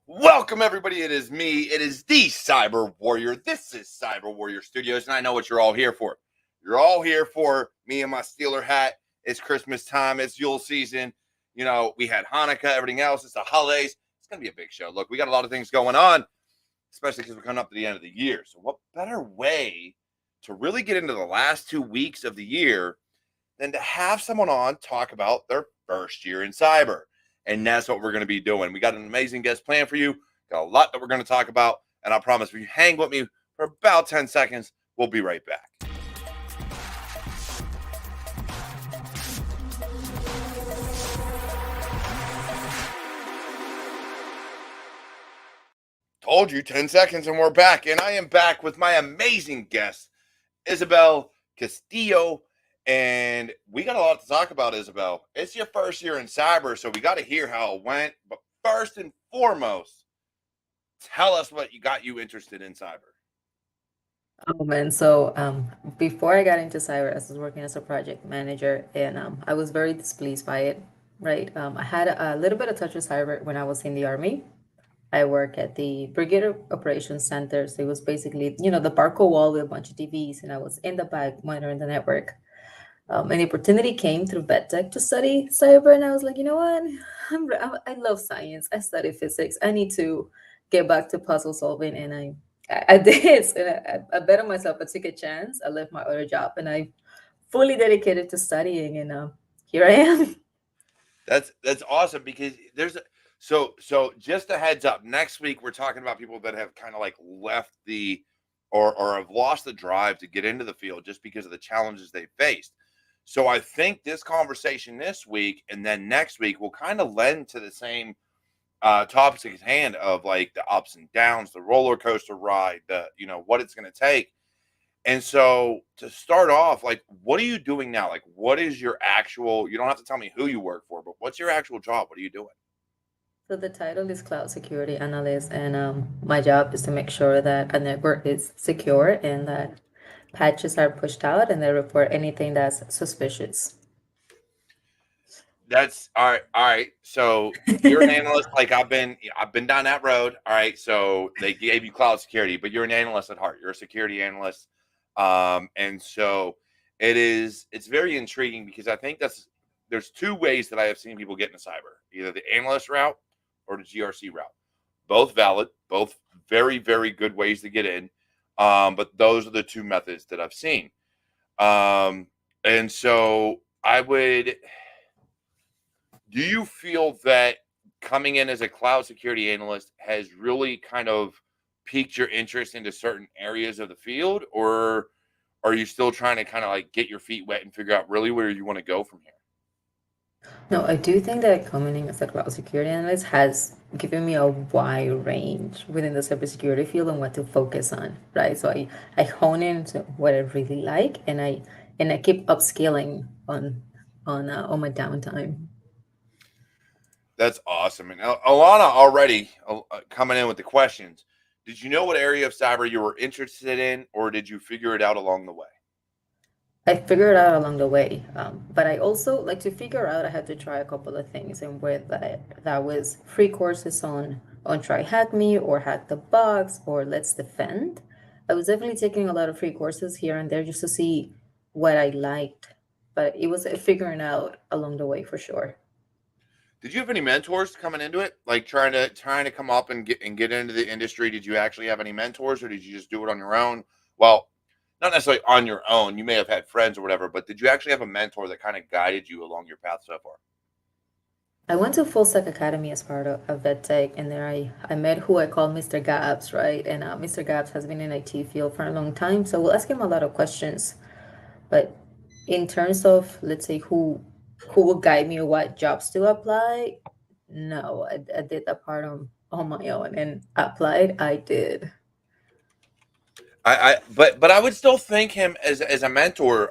Welcome, everybody. It is me. It is the Cyber Warrior. This is Cyber Warrior Studios, and I know what you're all here for. You're all here for me and my Steeler hat. It's Christmas time. It's Yule season. You know, we had Hanukkah, everything else. It's the holidays. It's going to be a big show. Look, we got a lot of things going on, especially because we're coming up to the end of the year. So what better way to really get into the last 2 weeks of the year than to have someone on talk about their first year in cyber? And that's what we're going to be doing. We got an amazing guest plan for you. Got a lot that we're going to talk about. And I promise if you hang with me for about 10 seconds, we'll be right back. Told you 10 seconds and we're back. And I am back with my amazing guest, Isabel Castillo. And we got a lot to talk about, Isabel. It's your first year in cyber, so we got to hear how it went. But first and foremost, tell us what got you interested in cyber. Oh man, so before I got into cyber, I was working as a project manager, and I was very displeased by it, right? I had a little bit of touch with cyber when I was in the army. I work at the Brigade Operations Center, so it was basically, the Barco wall with a bunch of TVs, and I was in the back monitoring the network. And the opportunity came through VetTech to study cyber, and I was like, you know what? I love science. I study physics. I need to get back to puzzle solving, and I did. And I bet on myself. I took a chance. I left my other job, and I fully dedicated to studying, and here I am. That's awesome because so just a heads up. Next week we're talking about people that have kind of like left the or have lost the drive to get into the field just because of the challenges they faced. So I think this conversation this week and then next week will kind of lend to the same topics at hand of like the ups and downs, the roller coaster ride, what it's going to take. And so to start off, like, what are you doing now? Like, what is your actual, you don't have to tell me who you work for, but what's your actual job? What are you doing? So the title is Cloud Security Analyst, and my job is to make sure that a network is secure and that patches are pushed out and they report anything that's suspicious. That's all right. All right. So you're an analyst. Like I've been down that road. All right. So they gave you cloud security, but you're an analyst at heart. You're a security analyst. And so it's very intriguing because I think there's two ways that I have seen people get into cyber, either the analyst route or the GRC route. Both valid, both very, very good ways to get in. But those are the two methods that I've seen. And so do you feel that coming in as a cloud security analyst has really kind of piqued your interest into certain areas of the field, or are you still trying to kind of like get your feet wet and figure out really where you want to go from here? No, I do think that coming in as a cloud security analyst has given me a wide range within the cybersecurity field and what to focus on, right? So I hone into what I really like, and I keep upscaling on my downtime. That's awesome. And Alana already coming in with the questions. Did you know what area of cyber you were interested in, or did you figure it out along the way? I figured out along the way, but I also like to figure out. I had to try a couple of things, and where that was free courses on try hack me or hack the box or let's defend. I was definitely taking a lot of free courses here and there just to see what I liked, but it was figuring out along the way for sure. Did you have any mentors coming into it, like trying to come up and get into the industry? Did you actually have any mentors, or did you just do it on your own? Well, not necessarily on your own. You may have had friends or whatever, but did you actually have a mentor that kind of guided you along your path so far? I went to Full Stack Academy as part of VetTech, and there I met who I call Mr. Gabs, right? And Mr. Gabs has been in IT field for a long time, so we'll ask him a lot of questions. But in terms of, let's say, who will guide me what jobs to apply, no, I did that part on my own, and applied I did. But I would still thank him as a mentor,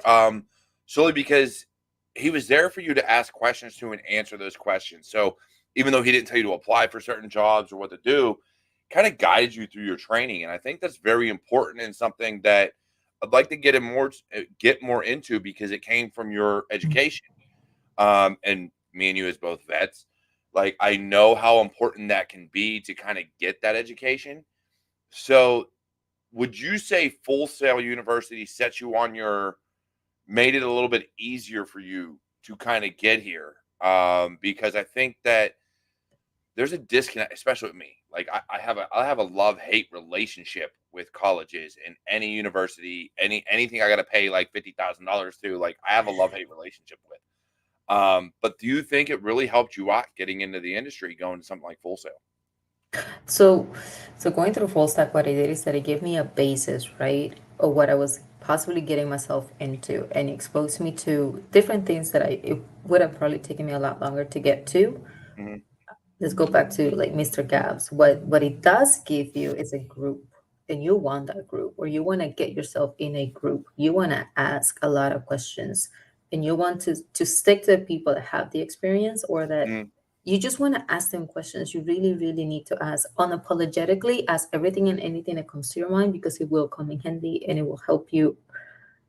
solely because he was there for you to ask questions to and answer those questions. So even though he didn't tell you to apply for certain jobs or what to do, kind of guided you through your training, and I think that's very important and something that I'd like to get more into because it came from your education. And me and you as both vets, like I know how important that can be to kind of get that education. So would you say Full Sail University set you on your made it a little bit easier for you to kind of get here? Because I think that there's a disconnect, especially with me. Like I have a love hate relationship with colleges and any university, anything I got to pay like $50,000 to. Like I have a love hate relationship with. But do you think it really helped you out getting into the industry, going to something like Full Sail? So, so going through full stack, what I did is that it gave me a basis, right, of what I was possibly getting myself into, and exposed me to different things that it would have probably taken me a lot longer to get to. Hmm. Let's go back to like Mr. Gabs. What it does give you is a group, and you want that group, or you want to get yourself in a group. You want to ask a lot of questions, and you want to stick to the people that have the experience, or that Hmm. you just want to ask them questions. You really, really need to ask unapologetically. Ask everything and anything that comes to your mind, because it will come in handy and it will help you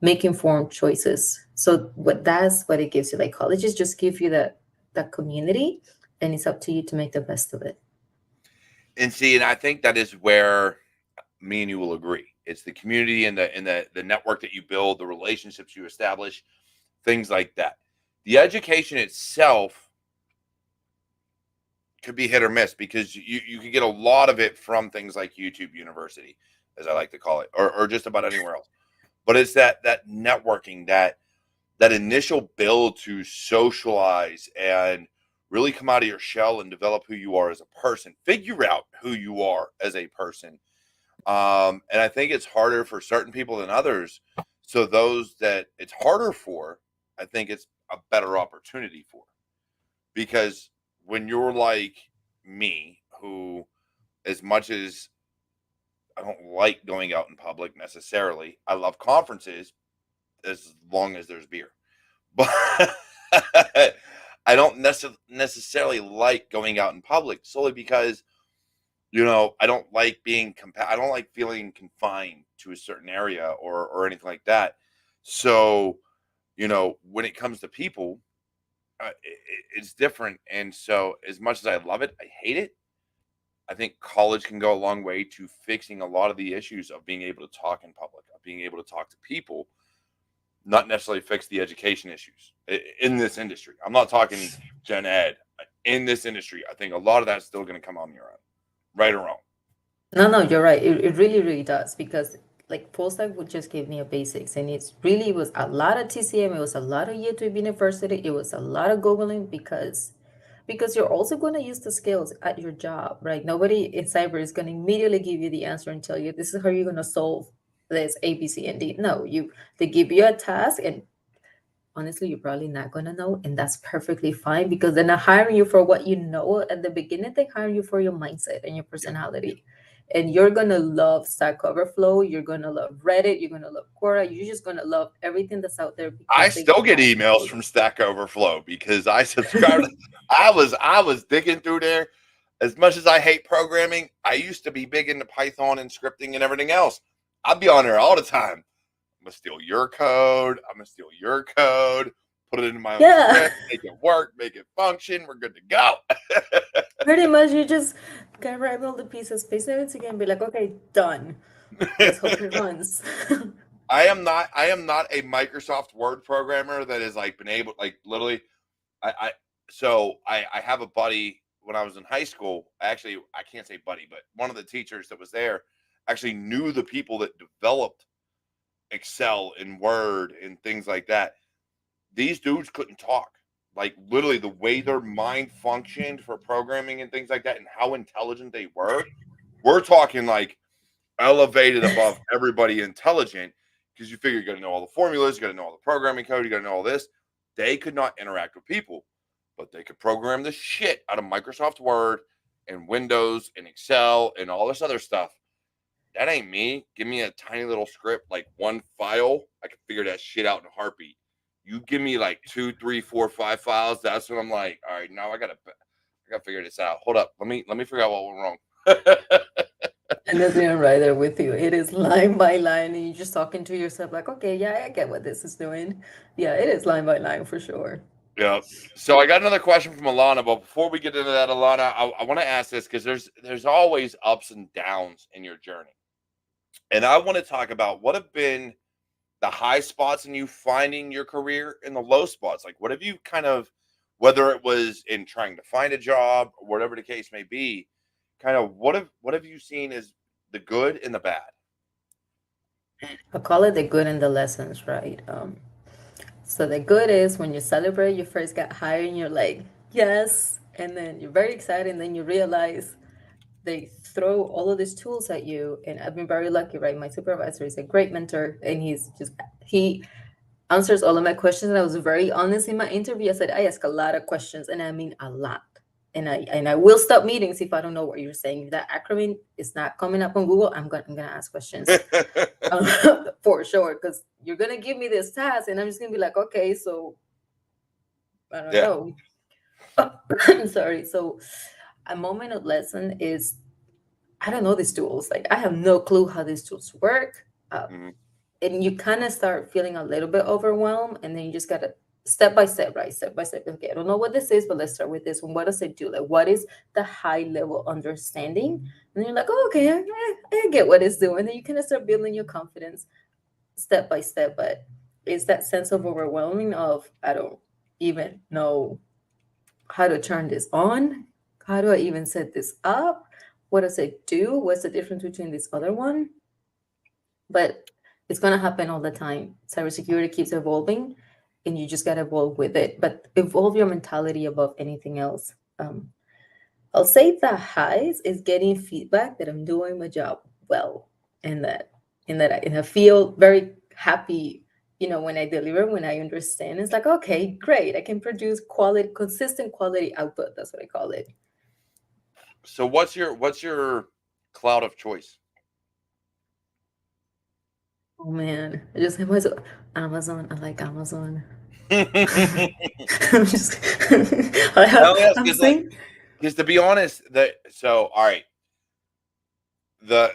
make informed choices. So that's what it gives you. Like colleges just give you that community, and it's up to you to make the best of it. And see, and I think that is where me and you will agree. It's the community and the network that you build, the relationships you establish, things like that. The education itself could be hit or miss because you can get a lot of it from things like YouTube University, as I like to call it, or just about anywhere else. But it's that networking, that initial build to socialize and really come out of your shell and develop who you are as a person, figure out who you are as a person. And I think it's harder for certain people than others. So those that it's harder for, I think it's a better opportunity for, because when you're like me, who, as much as I don't like going out in public necessarily, I love conferences as long as there's beer. But I don't necessarily like going out in public solely because I don't like I don't like feeling confined to a certain area or anything like that. So when it comes to people, it's different. And so, as much as I love it, I hate it. I think college can go a long way to fixing a lot of the issues of being able to talk in public, of being able to talk to people, not necessarily fix the education issues in this industry. I'm not talking gen ed. In this industry, I think a lot of that's still going to come on your own, right or wrong. No, no, you're right. It really, really does, because like full stack would just give me a basics, and it's really was a lot of TCM. It was a lot of YouTube University. It was a lot of Googling, because you're also going to use the skills at your job, right? Nobody in cyber is going to immediately give you the answer and tell you this is how you're going to solve this A, B, C, and D. No, they give you a task, and honestly, you're probably not going to know, and that's perfectly fine, because they're not hiring you for what you know at the beginning. They hire you for your mindset and your Yeah. personality. And you're going to love Stack Overflow. You're going to love Reddit. You're going to love Quora. You're just going to love everything that's out there, I because they still get have emails from Stack Overflow because I subscribed. I was digging through there. As much as I hate programming, I used to be big into Python and scripting and everything else. I'd be on there all the time. I'm gonna steal your code. I'm gonna steal your code. Put it into my own yeah. script. Make it work. Make it function. We're good to go. Pretty much, you just can write all the pieces, paste it together, and be like, okay, done. Let's hope it runs. I am not a Microsoft Word programmer that has like been able, like, literally. I have a buddy when I was in high school. Actually, I can't say buddy, but one of the teachers that was there actually knew the people that developed Excel and Word and things like that. These dudes couldn't talk. Like, literally, the way their mind functioned for programming and things like that, and how intelligent they were. We're talking like elevated above everybody intelligent, because you figure you got to know all the formulas, you got to know all the programming code, you got to know all this. They could not interact with people, but they could program the shit out of Microsoft Word and Windows and Excel and all this other stuff. that ain't me. Give me a tiny little script, like one file. I can figure that shit out in a heartbeat. You give me like 2, 3, 4, 5 files. That's when I'm like, all right, now I gotta figure this out. Hold up, let me figure out what went wrong. And that's me, I'm right there with you. It is line by line, and you're just talking to yourself like, okay, yeah, I get what this is doing. Yeah, it is line by line for sure. Yeah. So I got another question from Alana, but before we get into that, Alana, I want to ask this because there's always ups and downs in your journey, and I want to talk about what have been the high spots in you finding your career and the low spots. Like, what have you kind of, whether it was in trying to find a job or whatever the case may be, kind of what have you seen as the good and the bad? I call it the good and the lessons, right? So the good is when you celebrate, you first got hired and you're like, yes, and then you're very excited, and then you realize they throw all of these tools at you. And I've been very lucky, right? My supervisor is a great mentor, and he answers all of my questions. And I was very honest in my interview. I said I ask a lot of questions, and I mean a lot. And I will stop meetings if I don't know what you're saying. If that acronym is not coming up on Google, I'm gonna ask questions for sure, because you're gonna give me this task, and I'm just gonna be like, okay, so I don't Yeah. know. I'm sorry. So a moment of lesson is I don't know these tools. Like I have no clue how these tools work. Mhm. And you kind of start feeling a little bit overwhelmed, and then you just gotta step by step, right? Step by step. Okay, I don't know what this is, but let's start with this one. What does it do? Like, what is the high level understanding? And you're like, oh, okay, I get what it's doing. And then you kind of start building your confidence step by step. But it's that sense of overwhelming of I don't even know how to turn this on. How do I even set this up? What does it do? What's the difference between this other one? But it's going to happen all the time. Cybersecurity keeps evolving, and you just got to evolve with it. But evolve your mentality above anything else. I'll say the highs is getting feedback that I'm doing my job well, and and I feel very happy. When I deliver, when I understand, it's like okay, great. I can produce quality, consistent quality output. That's what I call it. So what's your cloud of choice? Oh man, I just have my Amazon. I like Amazon. I I'm just I have only ask I'm is like saying because to be honest, that so all right, the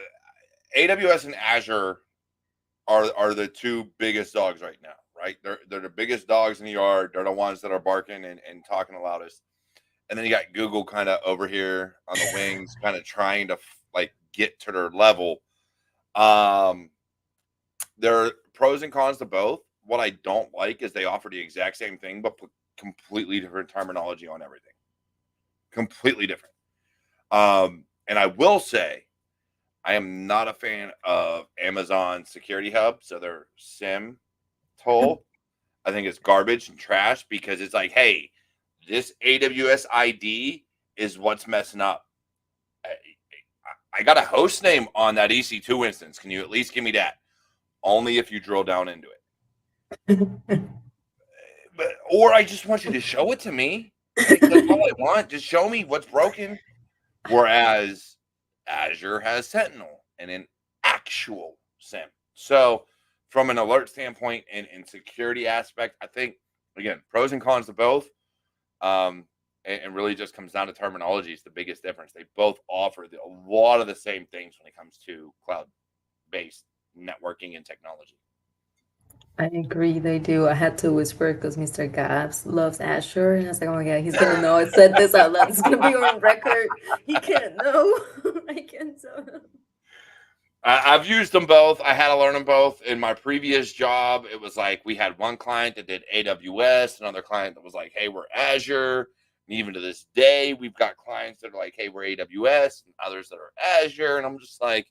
AWS and Azure are the two biggest dogs right now, right? They're the biggest dogs in the yard. They're the ones that are barking and talking the loudest. And then you got Google kind of over here on the wings, kind of trying to like get to their level. Um, there are pros and cons to both. What I don't like is they offer the exact same thing, but put completely different terminology on everything. Completely different. And I will say, I am not a fan of Amazon Security Hub. So their SIM tool, I think it's garbage and trash because it's like, hey, this AWS ID is what's messing up. I got a host name on that EC2 instance. Can you at least give me that? Only if you drill down into it. Or I just want you to show it to me. Like that's all I want. Just show me what's broken. Whereas Azure has Sentinel and an actual SIM. So from an alert standpoint and security aspect, I think again, pros and cons to both. And really just comes down to terminology is the biggest difference. They both offer a lot of the same things when it comes to cloud-based networking and technology. I agree, they do. I had to whisper because Mr. Gabs loves Azure, and I was like, oh my god, he's gonna know I said this out loud. It's gonna be on record. He can't know. I can't tell him. I've used them both. I had to learn them both. In my previous job, it was like we had one client that did AWS, another client that was like, hey, we're Azure. And even to this day, we've got clients that are like, hey, we're AWS, and others that are Azure. And I'm just like,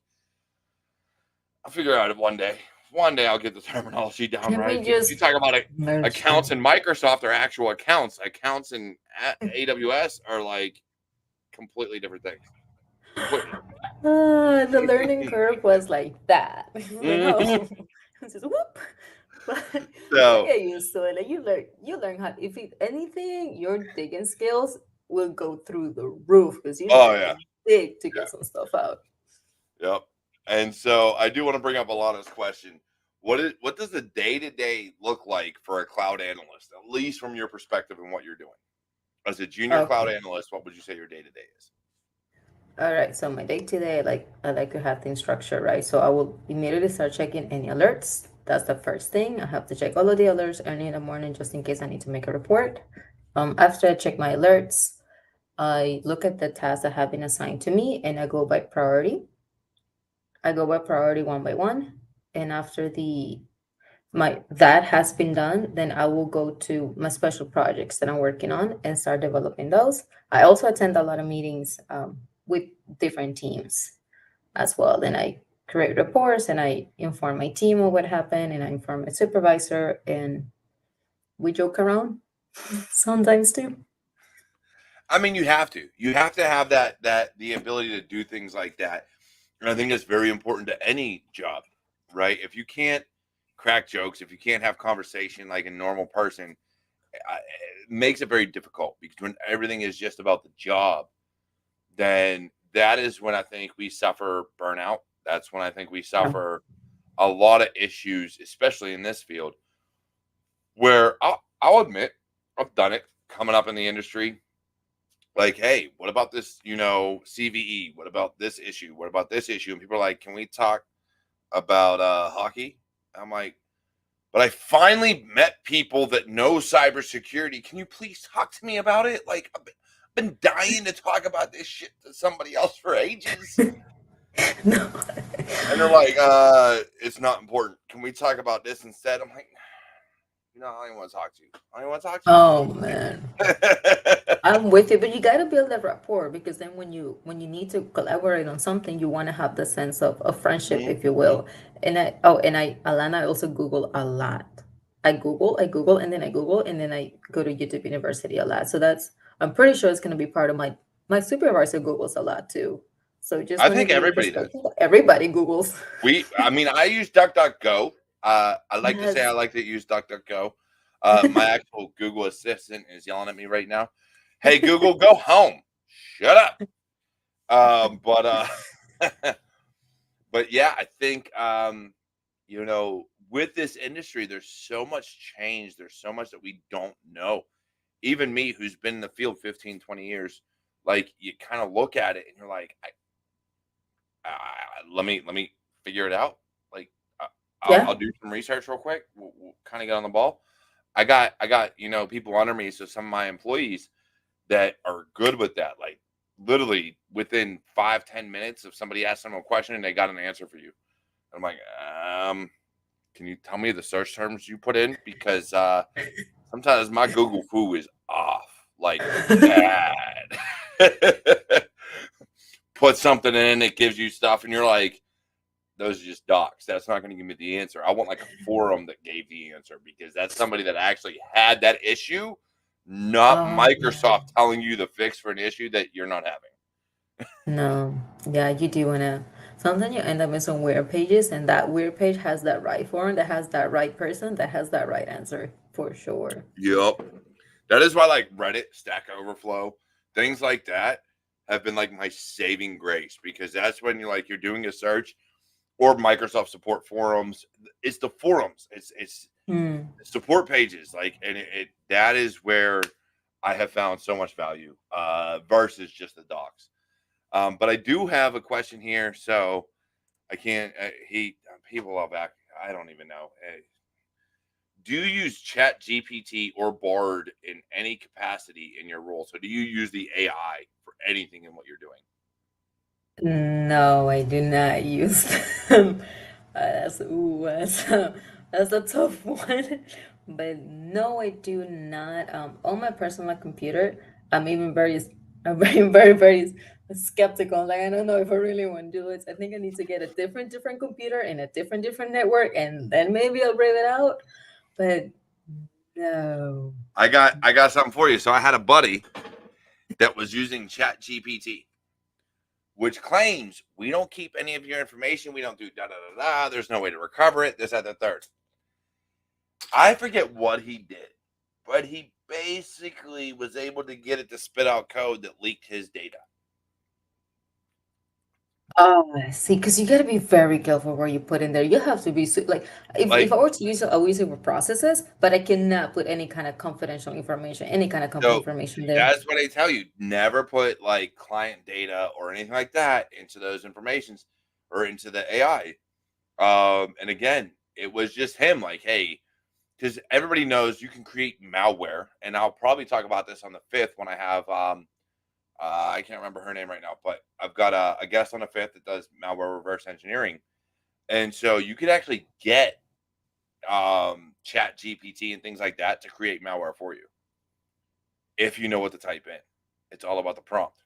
I'll figure out it one day. One day I'll get the terminology down Can we right. Because if you just talk about it, merge accounts them? in Microsoft are actual accounts. Accounts in AWS are like completely different things. Completely. The learning curve was like that. It was like, oh, Mhm. it's just whoop. But you So, get used to it. Like you learn how. If anything, your digging skills will go through the roof because you just oh have yeah, to dig to yeah, get some stuff out. yep. And so I do want to bring up Alana's question. What does the day-to-day look like for a cloud analyst, at least from your perspective and what you're doing? As a junior cloud Okay. analyst, what would you say your day-to-day is? All right. So my day to day, I like to have things structured, right? So I will immediately start checking any alerts. That's the first thing. I have to check all of the alerts early in the morning just in case I need to make a report. After I check my alerts, I look at the tasks that have been assigned to me and I go by priority. I go by priority one by one. And after the my that has been done, then I will go to my special projects that I'm working on and start developing those. I also attend a lot of meetings with different teams as well. Then I create reports and I inform my team of what happened and I inform my supervisor and we joke around sometimes too. I mean, you have to. You have to have that the ability to do things like that. And I think it's very important to any job, right? If you can't crack jokes, if you can't have conversation like a normal person, it makes it very difficult because when everything is just about the job, then that is when I think we suffer burnout. That's when I think we Yeah. suffer a lot of issues, especially in this field, where I'll admit I've done it coming up in the industry. Like, hey, what about this, CVE? What about this issue? What about this issue? And people are like, can we talk about hockey? I'm like, but I finally met people that know cybersecurity. Can you please talk to me about it? Like, I've been dying to talk about this shit to somebody else for ages. No. And they're like, it's not important. Can we talk about this instead? I'm like, I don't even want to talk to you. I don't even want to talk Oh man. to you. I'm with you, but you gotta build that rapport because then when you need to collaborate on something, you want to have the sense of friendship, if you Mhm. will. Alana, I also Google a lot. I Google, and then I Google, and then I go to YouTube University a lot. So I'm pretty sure it's gonna be part of my supervisor Googles a lot too. So just I want to think give you everybody does. perspective. Everybody Googles. I mean, I use DuckDuckGo. I like to say I Yes. like to use DuckDuckGo. My actual Google Assistant is yelling at me right now. Hey, Google, go home. Shut up. But but yeah, I think with this industry, there's so much change. There's so much that we don't know. Even me, who's been in the field 15, 20 years, like you kind of look at it and you're like, let me figure it out. Like, uh, I'll Yeah. do some research real quick. We'll kind of get on the ball. I got people under me, so some of my employees that are good with that. Like literally within 5-10 minutes, if somebody asks them a question and they got an answer for you, I'm like, can you tell me the search terms you put in because sometimes my Google foo is off, like bad. Put something in, it gives you stuff, and you're like, those are just docs. That's not going to give me the answer. I want like a forum that gave the answer because that's somebody that actually had that issue, not Yeah. Microsoft telling you the fix for an issue that you're not having. No, yeah, you do wanna. Sometimes you end up in some weird pages, and that weird page has that right form, that has that right person, that has that right answer for sure. Yep. That is why like Reddit, Stack Overflow, things like that have been like my saving grace because that's when you're doing a search or Microsoft support forums. It's the forums. It's Hmm. support pages and that is where I have found so much value versus just the docs. But I do have a question here, so I can't. He people are back. I don't even know. Do you use Chat GPT or Bard in any capacity in your role? So do you use the AI for anything in what you're doing? No, I do not use them. That's a tough one. But no, I do not. On my personal computer, I'm even I'm very skeptical. Like I don't know if I really want to do it. I think I need to get a different computer and a different network, and then maybe I'll brave it out. But no. I got something for you. So I had a buddy that was using Chat GPT, which claims we don't keep any of your information. We don't do da da da da. There's no way to recover it. This, that, the third. I forget what he did, but he basically was able to get it to spit out code that leaked his data. Oh, I see. Because you got to be very careful where you put in there. You have to be like, if Like, I were to use it, I would use it for processes, but I cannot put any kind of confidential information, any kind of company so information there. that's what I tell you. Never put like client data or anything like that into those informations or into the AI. And again, it was just him like, hey, because everybody knows you can create malware, and I'll probably talk about this on the 5th when I have I can't remember her name right now, but I've got a guest on the 5th that does malware reverse engineering. And so you could actually get chat GPT and things like that to create malware for you if you know what to type in. It's all about the prompt.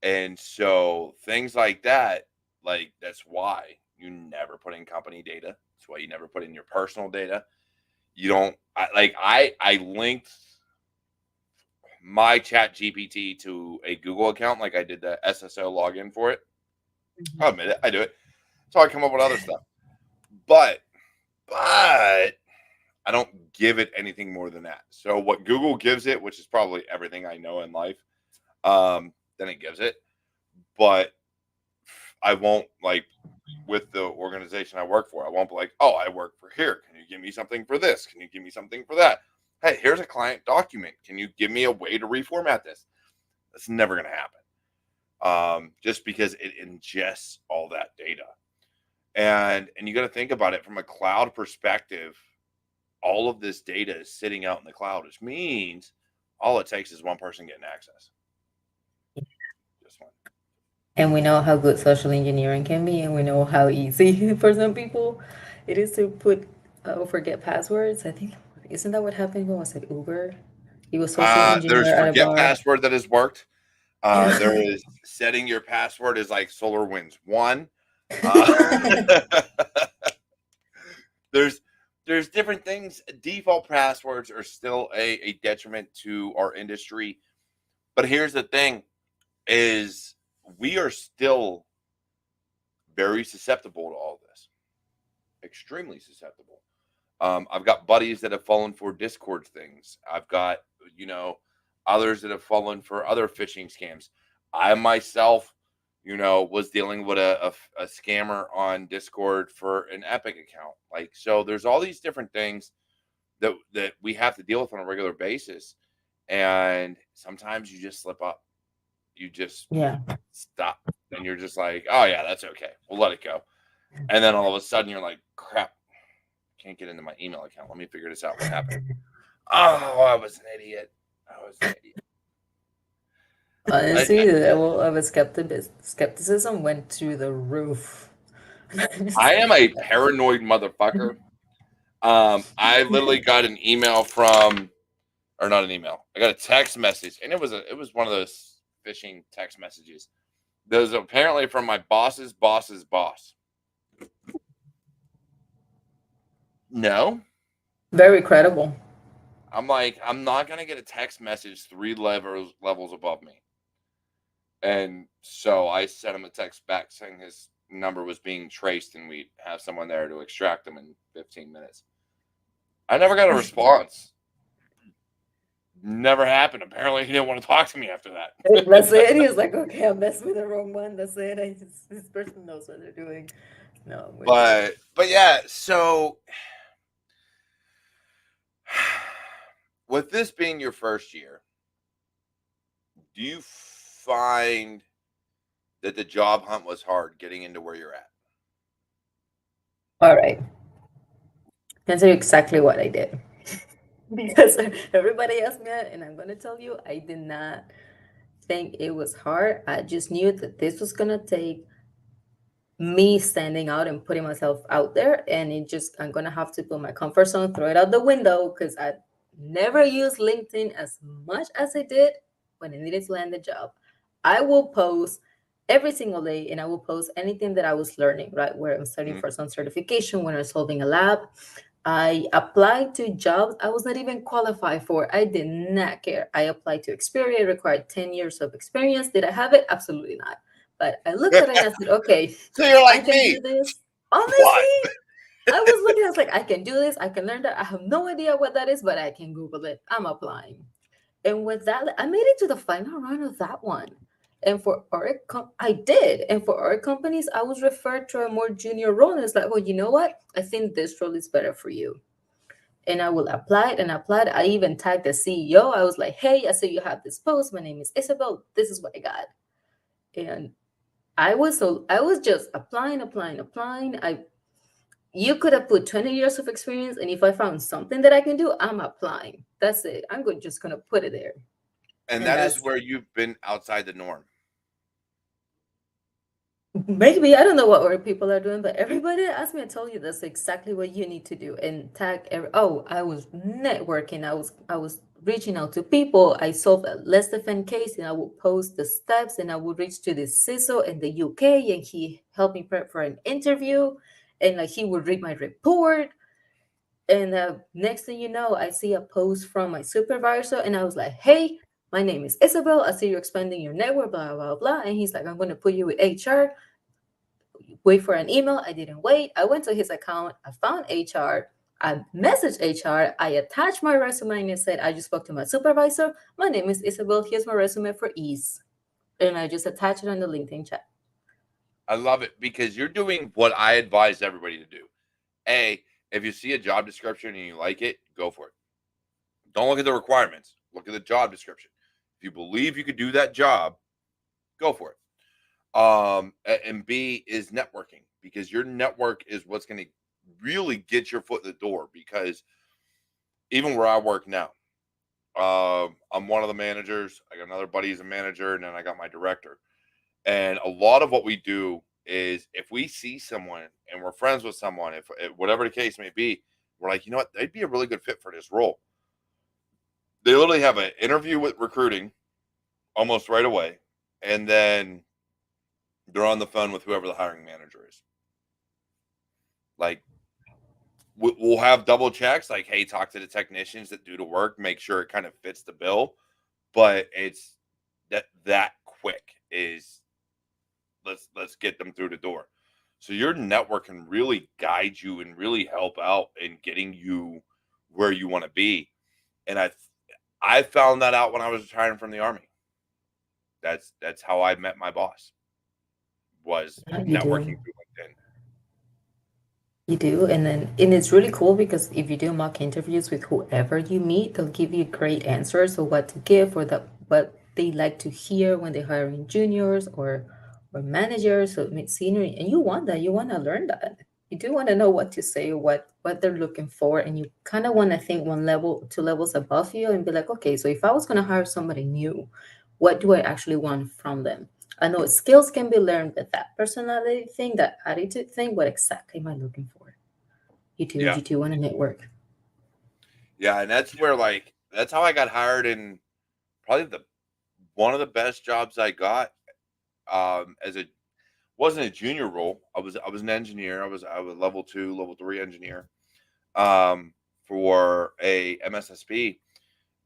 And so things like that, like that's why you never put in company data. That's why you never put in your personal data. You don't I linked my chat GPT to a Google account, like I did the SSO login for it. Mhm. I'll admit it, I do it. So I come up with other stuff. But but I don't give it anything more than that. So what Google gives it, which is probably everything I know in life, then it gives it. But I won't like with the organization I work for. I won't be like, oh, I work for here. Can you give me something for this? Can you give me something for that? Hey, here's a client document. Can you give me a way to reformat this? That's never going to happen. Just because it ingests all that data. And you got to think about it from a cloud perspective. All of this data is sitting out in the cloud, which means all it takes is one person getting access. Just one. And we know how good social engineering can be, and we know how easy for some people it is to put forget passwords. I think isn't that what happened? What was it? Uber? He was social There's engineer at a forget bar. password that has worked. There Yeah. is setting your password is like Solar Winds one. Uh, there's there's different things. Default passwords are still a detriment to our industry. But here's the thing: is we are still very susceptible to all this. Extremely susceptible. I've got buddies that have fallen for Discord things. I've got, you know, others that have fallen for other phishing scams. I myself, was dealing with a scammer on Discord for an Epic account. Like, so there's all these different things that we have to deal with on a regular basis. And sometimes you just slip up. You just Yeah. stop. And you're just like, oh, yeah, that's okay. We'll let it go. And then all of a sudden you're like, crap, can't get into my email account. Let me figure this out. What happened? Oh, I was an idiot. I was an idiot. I, Honestly, the level of skepticism went through the roof. I Just am like, a paranoid motherfucker. I literally got an email from, or not an email. I got a text message, and it was one of those phishing text messages. There's apparently from my boss's boss's boss. No, very credible. I'm like, I'm not gonna get a text message three levels above me. And so I sent him a text back saying his number was being traced and we'd have someone there to extract them in 15 minutes. I never got a response. Never happened. Apparently, he didn't want to talk to me after That's that. it. He was like, okay, I messed with the wrong one. That's it. This person knows what they're doing. No, I'm with you. but yeah, so with this being your first year, do you find that the job hunt was hard getting into where you're at? All right. Can tell you exactly what I did. Because everybody asked me that, and I'm going to tell you, I did not think it was hard. I just knew that this was going to take me standing out and putting myself out there, and I'm gonna have to put my comfort zone, throw it out the window, because I never used LinkedIn as much as I did when I needed to land a job. I will post every single day, and I will post anything that I was learning, right? Where I'm studying Mhm. for some certification, when I'm solving a lab. I applied to jobs I was not even qualified for. I did not care. I applied to Experian, required 10 years of experience. Did I have it? Absolutely not. But I looked at it and I said, okay, So you're I like can me. do this. What? Honestly, I was looking, I was like, I can do this. I can learn that. I have no idea what that is, but I can Google it. I'm applying. And with that, I made it to the final round of that one. And for I did. And for our companies, I was referred to a more junior role. And it's like, well, you know what? I think this role is better for you. And I will apply it and apply it. I even tagged the CEO. I was like, hey, I see you have this post. My name is Isabel. This is what I got. And I was just applying. You could have put 20 years of experience, and if I found something that I can do, I'm applying. That's it. Just gonna put it there. And And that is that's where you've been outside the norm. maybe I don't know what other people are doing, but everybody that asked me, I told you that's exactly what you need to do. And oh, I was networking. I was reaching out to people. I solved a less defend case, and I would post the steps, and I would reach to the CISO in the UK, and he helped me prep for an interview, and like he would read my report. And next thing you know, I see a post from my supervisor, and I was like, "Hey, my name is Isabel. I see you're expanding your network, blah blah blah." And he's like, "I'm going to put you with HR. Wait for an email." I didn't wait. I went to his account. I found HR. I messaged HR. I attached my resume and I said, "I just spoke to my supervisor. My name is Isabel. Here's my resume for ease." And I just attached it on the LinkedIn chat. I love it because you're doing what I advise everybody to do. A, if you see a job description and you like it, go for it. Don't look at the requirements. Look at the job description. If you believe you could do that job, go for it. And B is networking, because your network is what's going to really get your foot in the door. Because even where I work now, I'm one of the managers. I got another buddy who's a manager, and then I got my director. And a lot of what we do is, if we see someone and we're friends with someone, if whatever the case may be, we're like, you know what, they'd be a really good fit for this role. They literally have an interview with recruiting almost right away, and then they're on the phone with whoever the hiring manager is. Like, we'll have double checks, like, hey, talk to the technicians that do the work, make sure it kind of fits the bill. But it's that quick is, let's get them through the door. So your network can really guide you and really help out in getting you where you want to be. And I found that out when I was retiring from the Army. That's how I met my boss, was Yeah, you networking do. through LinkedIn. You do, and it's really cool because if you do mock interviews with whoever you meet, they'll give you great answers of what to give or what they like to hear when they're hiring juniors or managers or mid senior, and you want that. You want to learn that. You do want to know what to say, what they're looking for, and you kind of want to think one level, two levels above you, and be like, okay, so if I was going to hire somebody new, what do I actually want from them? I know skills can be learned, but that personality thing, that attitude thing, what exactly am I looking for? Yeah. You do want to network. Yeah. And that's where, like, that's how I got hired in probably the one of the best jobs I got, as a wasn't a junior role. I was an engineer. I was level 2, level 3 engineer, um, for a MSSP,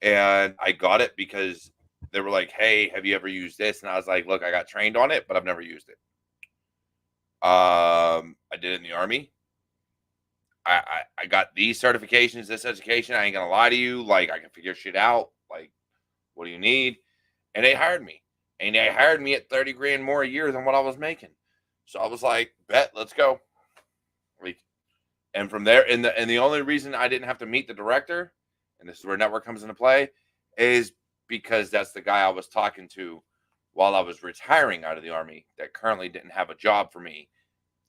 and I got it because they were like, "Hey, have you ever used this?" And I was like, "Look, I got trained on it, but I've never used it." I did it in the Army. I got these certifications, this education. I ain't gonna lie to you. Like, I can figure shit out. Like, what do you need? And they hired me, and they hired me at 30 grand more a year than what I was making. So I was like, bet, let's go. Like, and from there, and the only reason I didn't have to meet the director, and this is where network comes into play, is because that's the guy I was talking to while I was retiring out of the Army that currently didn't have a job for me.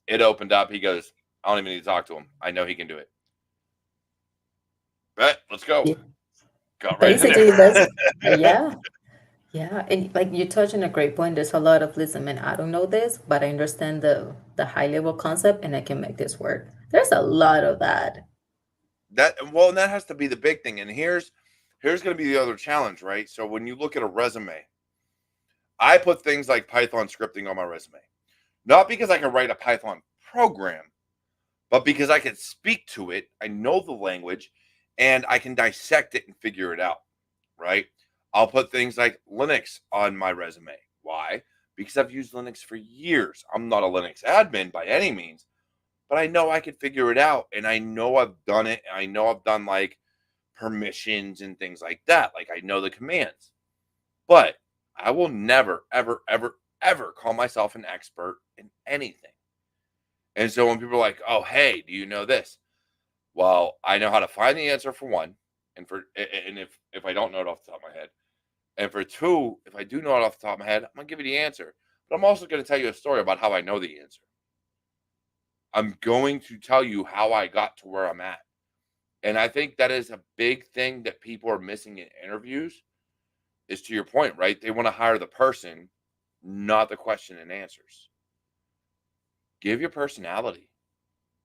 It opened up. He goes, I don't even need to talk to him. I know he can do it. Bet, let's go. Yeah. Got right in Basically, there. that's yeah, yeah. And like you touch on a great point. There's a lot of listen, man, I don't know this, but I understand the high level concept, and I can make this work. There's a lot of that. And that has to be the big thing. And here's going to be the other challenge, right? So when you look at a resume, I put things like Python scripting on my resume, not because I can write a Python program, but because I can speak to it. I know the language, and I can dissect it and figure it out, right? I'll put things like Linux on my resume. Why? Because I've used Linux for years. I'm not a Linux admin by any means, but I know I could figure it out, and I know I've done it. I know I've done, like, permissions and things like that. Like, I know the commands. But I will never, ever, ever, ever call myself an expert in anything. And so when people are like, "Oh, hey, do you know this?" Well, I know how to find the answer for one, and if I don't know it off the top of my head, and for two, if I do know it off the top of my head, I'm gonna give you the answer. But I'm also gonna tell you a story about how I know the answer. I'm going to tell you how I got to where I'm at. And I think that is a big thing that people are missing in interviews is to your point, right? They want to hire the person, not the question and answers. Give your personality,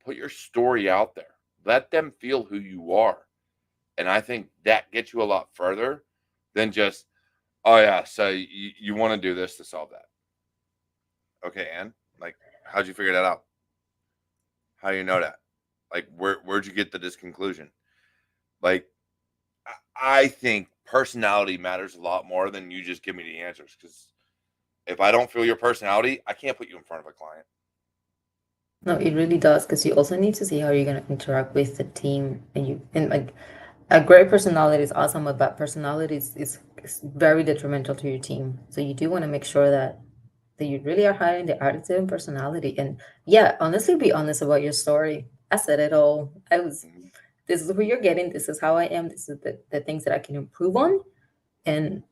put your story out there, let them feel who you are. And I think that gets you a lot further than just, oh, yeah, so you want to do this to solve that. Okay, Ann, like, how'd you figure that out? How do you know that? Like, where'd you get to this conclusion? Like, I think personality matters a lot more than you just give me the answers. Because if I don't feel your personality, I can't put you in front of a client. No, it really does, because you also need to see how you're going to interact with the team, and like a great personality is awesome, but bad personality is very detrimental to your team. So you do want to make sure that you really are hiring the attitude and personality. And yeah, honestly, be honest about your story. I said it all. Mhm. This is who you're getting. This is how I am. This is the things that I can improve on, and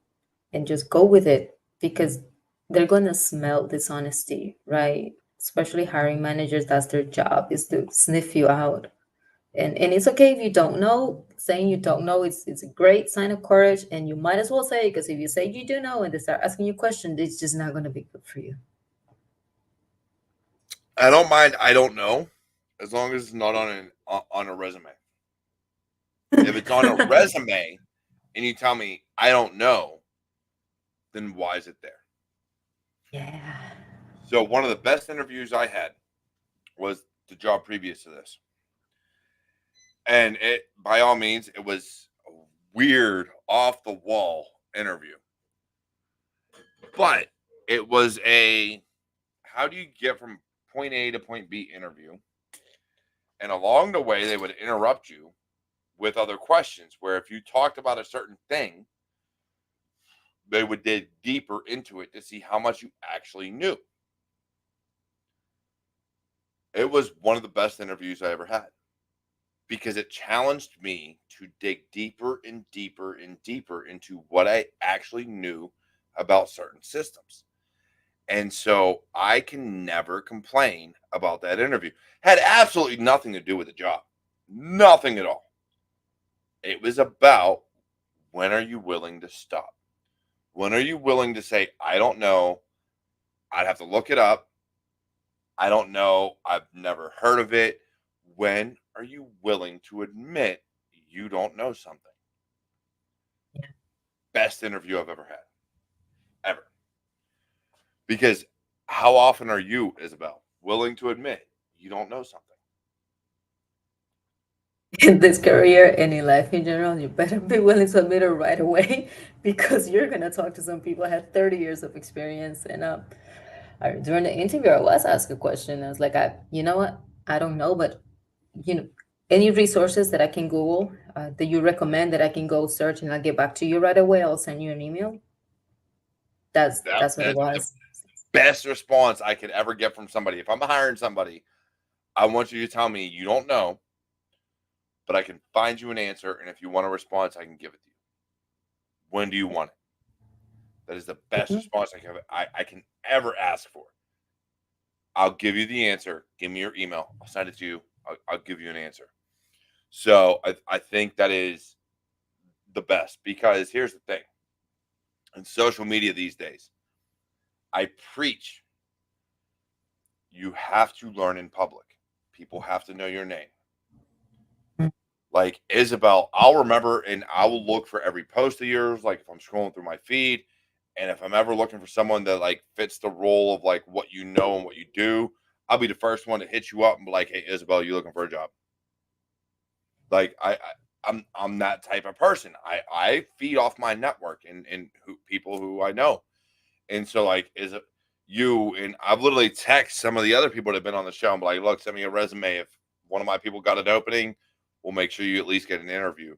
just go with it, because they're gonna smell dishonesty, right? Especially hiring managers, that's their job, is to sniff you out. And it's okay if you don't know. Saying you don't know, it's a great sign of courage, and you might as well say it, because if you say you do know and they start asking you questions, it's just not gonna be good for you. I don't mind. I don't know, as long as it's not on a resume. If it's on a resume and you tell me I don't know, then why is it there? Yeah. So one of the best interviews I had was the job previous to this, and it by all means it was a weird, off the wall interview, but it was a how do you get from point A to point B interview, and along the way they would interrupt you with other questions where if you talked about a certain thing, they would dig deeper into it to see how much you actually knew. It was one of the best interviews I ever had because it challenged me to dig deeper and deeper and deeper into what I actually knew about certain systems. And so I can never complain about that interview. Had absolutely nothing to do with the job. Nothing at all. It was about when are you willing to stop? When are you willing to say, I don't know, I'd have to look it up. I don't know. I've never heard of it. When are you willing to admit you don't know something? Yeah. Best interview I've ever had, ever. Because how often are you, Isabel, willing to admit you don't know something? In this career and in life in general, you better be willing to admit it right away, because you're gonna talk to some people who had 30 years of experience. And during the interview, I was asked a question. I was like, you know what? I don't know, but you know, any resources that I can Google, that you recommend that I can go search and I'll get back to you right away. I'll send you an email. That's what it That's the was. best response I could ever get from somebody. If I'm hiring somebody, I want you to tell me you don't know, but I can find you an answer. And if you want a response, I can give it to you. When do you want it? That is the best Mhm. response I can ever ask for. I'll give you the answer. Give me your email. I'll send it to you. I'll give you an answer. So I think that is the best because here's the thing in social media these days, I preach you have to learn in public. People have to know your name. Like Isabel, I'll remember and I will look for every post of yours. Like if I'm scrolling through my feed, and if I'm ever looking for someone that like fits the role of like what you know and what you do, I'll be the first one to hit you up and be like, "Hey, Isabel, you looking for a job?" Like I'm that type of person. I feed off my network and people who I know, and so like is it you and I've literally text some of the other people that have been on the show and be like, "Look, send me a resume. If one of my people got an opening, we'll make sure you at least get an interview."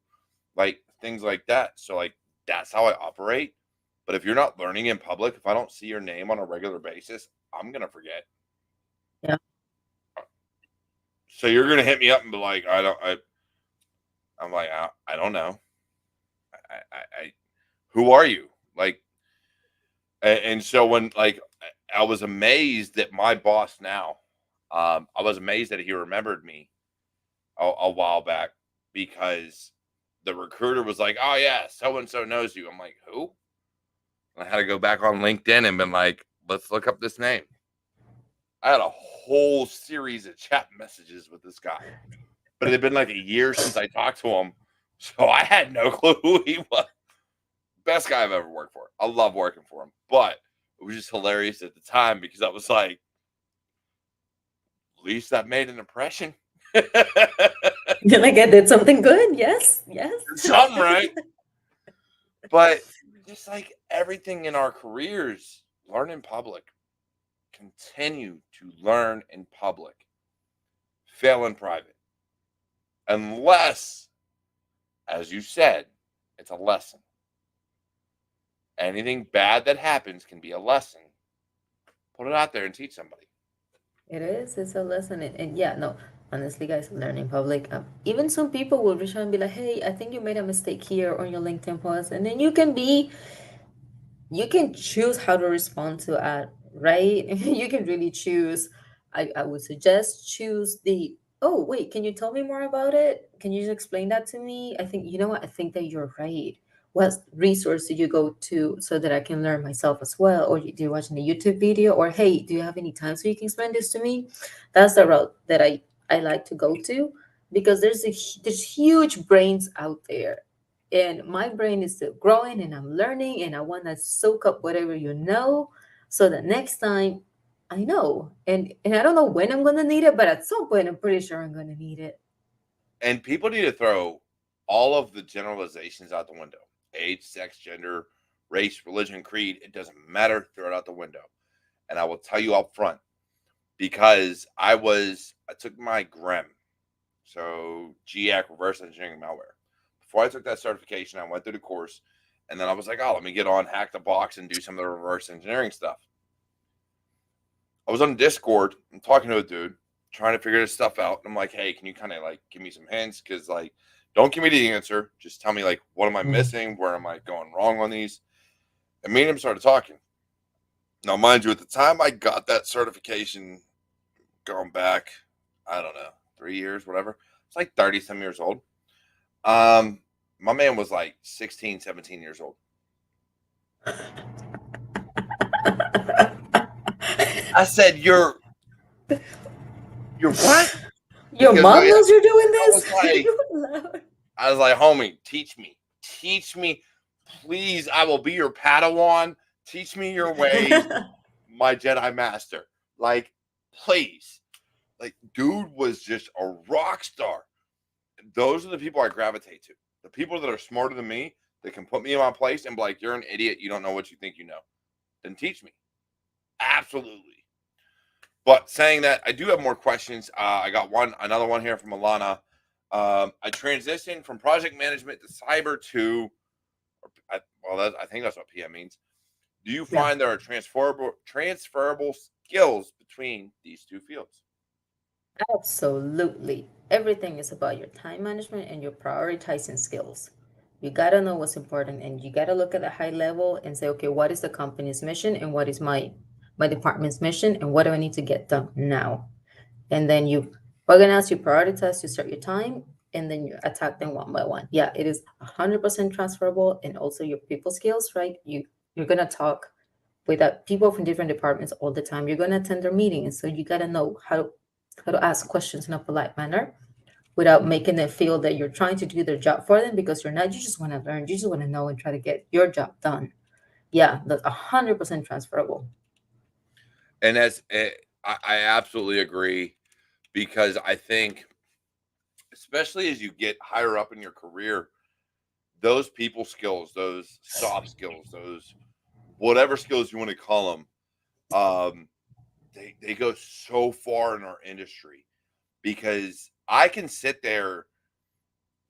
Like things like that. So like that's how I operate. But if you're not learning in public, if I don't see your name on a regular basis, I'm going to forget. Yeah. So you're going to hit me up and be like, I'm like, I don't know. Who are you? Like, and so when, like, I was amazed that my boss now, I was amazed that he remembered me a while back, because the recruiter was like, oh yeah, so-and-so knows you. I'm like, who? And I had to go back on LinkedIn and been like, let's look up this name. I had a whole series of chat messages with this guy, but it had been like a year since I talked to him. So I had no clue who he was. Best guy I've ever worked for. I love working for him, but it was just hilarious at the time because I was like, at least that made an impression. Like I did something good. Yes. Yes. Something, right? But just like everything in our careers, learn in public. Continue to learn in public. Fail in private. Unless, as you said, it's a lesson. Anything bad that happens can be a lesson. Put it out there and teach somebody. It is. It's a lesson. And yeah, no, honestly, guys, learn in public. Even some people will reach out and be like, hey, I think you made a mistake here on your LinkedIn post. And then you can choose how to respond to it, right? You can really choose. I would suggest choose the, oh, wait, can you tell me more about it? Can you just explain that to me? I think, you know what? I think that you're right. What resource did you go to so that I can learn myself as well? Or do you watching a YouTube video? Or hey, do you have any time so you can explain this to me? That's the route that I like to go to, because there's huge brains out there, and my brain is still growing and I'm learning and I want to soak up whatever you know so that next time I know. And I don't know when I'm going to need it, but at some point I'm pretty sure I'm going to need it. And people need to throw all of the generalizations out the window. Age, sex, gender, race, religion, creed, it doesn't matter. Throw it out the window. And I will tell you up front, because I took my GREM, so GAC, reverse engineering malware. Before I took that certification, I went through the course, and then I was like, oh, let me get on Hack the Box and do some of the reverse engineering stuff. I was on Discord, I'm talking to a dude, trying to figure this stuff out. I'm like, hey, can you kind of like give me some hints? Because like, don't give me the answer. Just tell me like, what am I missing? Where am I going wrong on these? And me and him started talking. Now, mind you, at the time I got that certification, going back, I don't know, 3 years, whatever. It's like 30 some years old. My man was like 16, 17 years old. I said, you're what? Your Because mom knows you're doing I this? was like, homie, teach me, please. I will be your Padawan. Teach me your ways, my Jedi master. Like, please. Like, dude was just a rock star. Those are the people I gravitate to. The people that are smarter than me, that can put me in my place and be like, you're an idiot. You don't know what you think you know. Then teach me. Absolutely. But saying that, I do have more questions. I got another one here from Alana. I transitioned from project management to cyber to, I think that's what PM means. Do you find there are transferable skills between these two fields? Absolutely. Everything is about your time management and your prioritizing skills. You got to know what's important, and you got to look at the high level and say, okay, what is the company's mission and what is my department's mission and what do I need to get done now? And then you organize, you prioritize, you start your time, and then you attack them one by one. Yeah, it is 100% transferable, and also your people skills, right? You're gonna talk with people from different departments all the time. You're gonna attend their meetings, so you gotta know how to ask questions in a polite manner without making them feel that you're trying to do their job for them, because you're not. You just want to learn. You just want to know and try to get your job done. Yeah, that's 100% transferable. And I absolutely agree, because I think, especially as you get higher up in your career, those people skills, those soft skills, those whatever skills you want to call them, they go so far in our industry, because I can sit there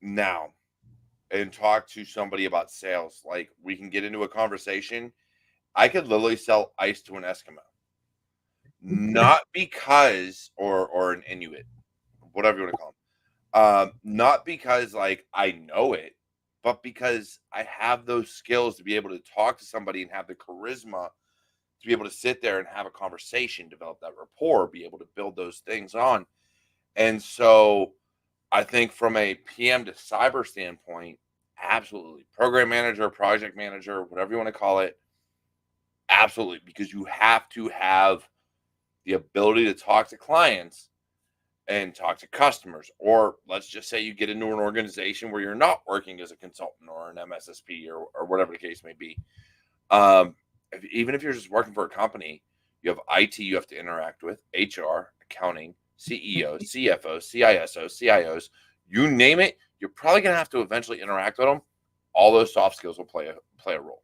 now and talk to somebody about sales. Like, we can get into a conversation. I could literally sell ice to an Eskimo, not because, or an Inuit, whatever you want to call them, not because like I know it, but because I have those skills to be able to talk to somebody and have the charisma to be able to sit there and have a conversation, develop that rapport, be able to build those things on. And so I think from a PM to cyber standpoint, absolutely. Program manager, project manager, whatever you want to call it, absolutely. Because you have to have the ability to talk to clients and talk to customers. Or let's just say you get into an organization where you're not working as a consultant or an MSSP or whatever the case may be. Even if you're just working for a company, you have IT you have to interact with, HR, accounting, CEO, CFO, CISO, CIOs, you name it, you're probably going to have to eventually interact with them. All those soft skills will play a role.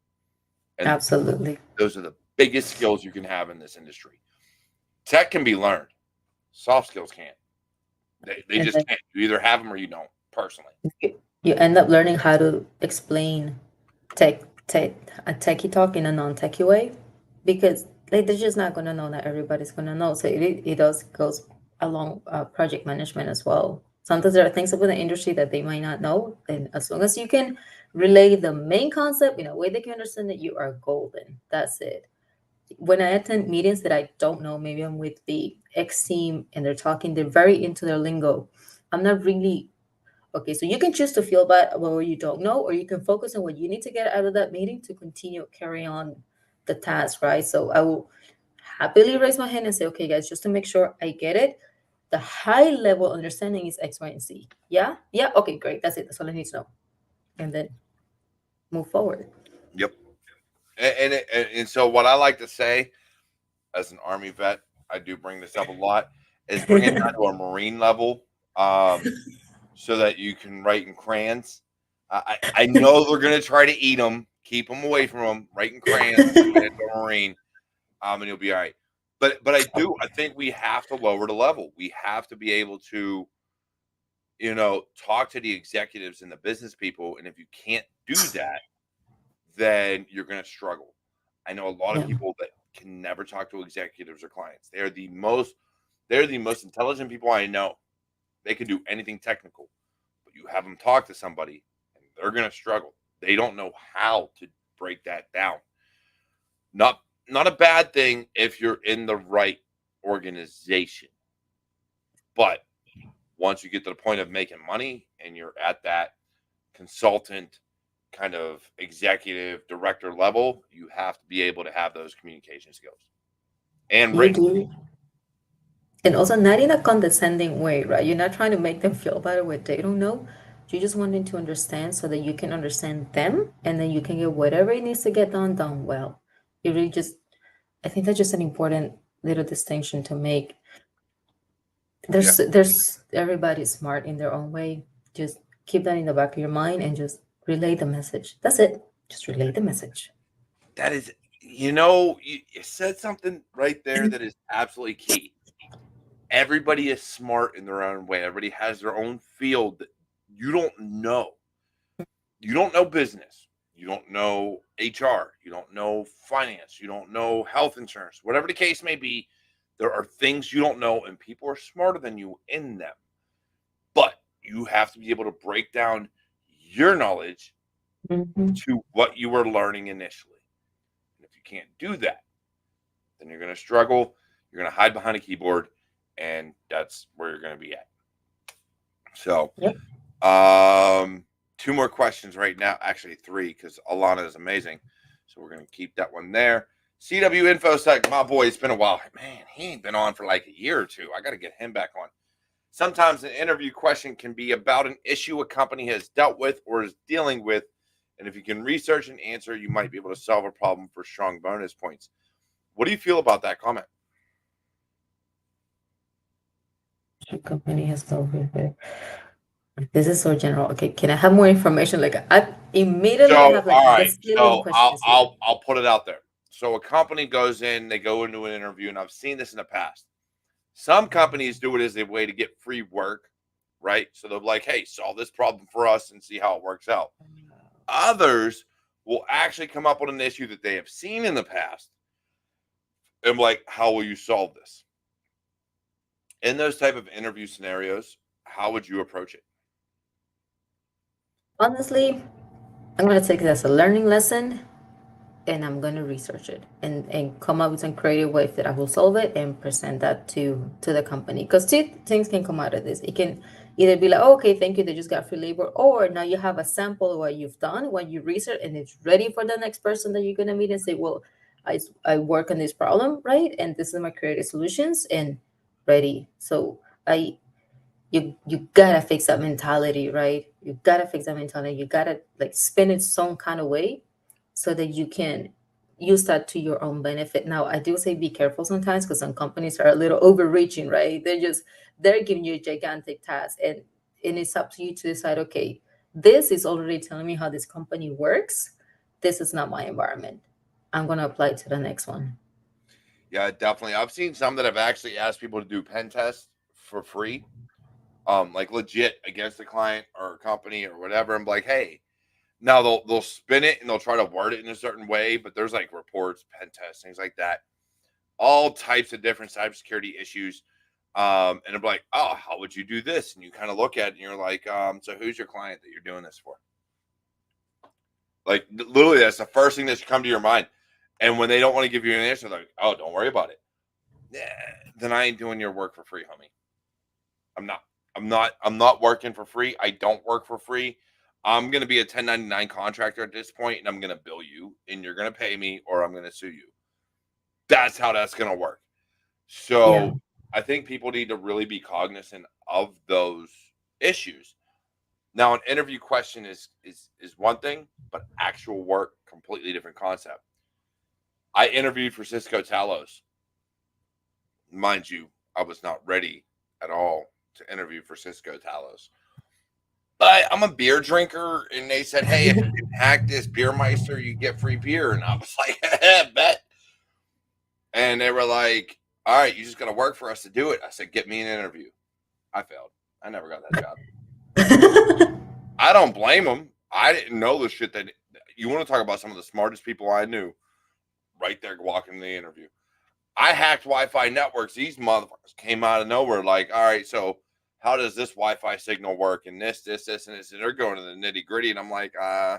And Absolutely. those are the biggest skills you can have in this industry. Tech can be learned. Soft skills can't. They And just then can't. You either have them or you don't, personally. you end up learning how to explain tech, tech, a techie talk in a non-techie way, because like they're just not gonna know. Not everybody's gonna know. So it does goes along project management as well. Sometimes there are things about the industry that they might not know, and as long as you can relay the main concept in a way they can understand it, you are golden. That's it. When I attend meetings that I don't know, maybe I'm with the X team and they're talking, they're very into their lingo. I'm not really okay. So you can choose to feel bad about what you don't know, or you can focus on what you need to get out of that meeting to continue carry on the task, right? So I will happily raise my hand and say, okay, guys, just to make sure I get it. The high level understanding is X, Y, and Z. Yeah, yeah, okay, great. That's it. That's all I need to know, and then move forward. Yep. And so what I like to say as an Army vet, I do bring this up a lot, is bring it down to a Marine level, so that you can write in crayons. I know they're going to try to eat them. Keep them away from them. Write in crayons, bring it to a Marine, and you'll be all right. But I think we have to lower the level. We have to be able to, talk to the executives and the business people. And if you can't do that, then you're going to struggle. I know a lot of Yeah. people that can never talk to executives or clients. They're the most intelligent people I know. They can do anything technical, but you have them talk to somebody and they're going to struggle. They don't know how to break that down. Not a bad thing if you're in the right organization, but once you get to the point of making money and you're at that consultant kind of executive director level, you have to be able to have those communication skills and You written. do. And also not in a condescending way, right? You're not trying to make them feel better what they don't know. You just want them to understand so that you can understand them, and then you can get whatever it needs to get done well. You really just, I think that's just an important little distinction to make. Yeah, There's everybody's smart in their own way. Just keep that in the back of your mind and just relay the message. That's it. Just relay the message. that is, you said something right there that is absolutely key. Everybody is smart in their own way. Everybody has their own field that you don't know. You don't know business. You don't know HR. You don't know finance. You don't know health insurance. Whatever the case may be, there are things you don't know, and people are smarter than you in them. But you have to be able to break down your knowledge Mhm. to what you were learning initially. And if you can't do that, then you're going to struggle. You're going to hide behind a keyboard, and that's where you're going to be at. So, Yep. two more questions right now. Actually, three, because Alana is amazing. So we're going to keep that one there. CW InfoSec, my boy, it's been a while. Man, he ain't been on for like a year or two. I got to get him back on. Sometimes an interview question can be about an issue a company has dealt with or is dealing with. And if you can research and answer, you might be able to solve a problem for strong bonus points. What do you feel about that comment? The company has no feedback. This is so general. Okay, can I have more information? Like I immediately I So, have like all a right. gazillion So I'll questions here. I'll I'll put it out there. So a company goes in, they go into an interview, and I've seen this in the past. Some companies do it as a way to get free work, right? So they're like, hey, solve this problem for us and see how it works out. Others will actually come up with an issue that they have seen in the past and like, how will you solve this? In those type of interview scenarios, how would you approach it? Honestly, I'm going to take it as a learning lesson and I'm going to research it and come up with some creative ways that I will solve it and present that to the company. Because two things can come out of this. It can either be like, oh, okay, thank you, they just got free labor, or now you have a sample of what you've done, what you research, and it's ready for the next person that you're going to meet and say, well, I work on this problem, right? And this is my creative solutions and ready. So you gotta fix that mentality, right? You gotta fix that mentality. You gotta like spin it some kind of way so that you can use that to your own benefit. Now, I do say be careful sometimes because some companies are a little overreaching, right? They're giving you a gigantic task, and it's up to you to decide, okay, this is already telling me how this company works. This is not my environment. I'm gonna apply it to the next one. Yeah, definitely. I've seen some that have actually asked people to do pen tests for free, like legit against a client or a company or whatever. I'm like, hey, now they'll spin it and they'll try to word it in a certain way, but there's like reports, pen tests, things like that, all types of different cybersecurity issues. And I'm like, oh, how would you do this? And you kind of look at it and you're like, so who's your client that you're doing this for? Like literally, that's the first thing that should come to your mind. And when they don't want to give you an answer, they're like, oh, don't worry about it. Yeah, then I ain't doing your work for free, homie. I'm not. I'm not working for free. I don't work for free. I'm gonna be a 1099 contractor at this point, and I'm gonna bill you, and you're gonna pay me, or I'm gonna sue you. That's how that's gonna work. Yeah. So I think people need to really be cognizant of those issues. Now, an interview question is one thing, but actual work, completely different concept. I interviewed for Cisco Talos. Mind you, I was not ready at all to interview for Cisco Talos. But I'm a beer drinker, and they said, hey, if you can hack this beer meister, you get free beer. And I was like, bet. And they were like, all right, you just got to work for us to do it. I said, get me an interview. I failed. I never got that job. I don't blame them. I didn't know the shit that you want to talk about. Some of the smartest people I knew right there walking the interview. I hacked Wi-Fi networks. These motherfuckers came out of nowhere like, all right, so how does this Wi-Fi signal work? And this, and this. And they're going to the nitty gritty. And I'm like, I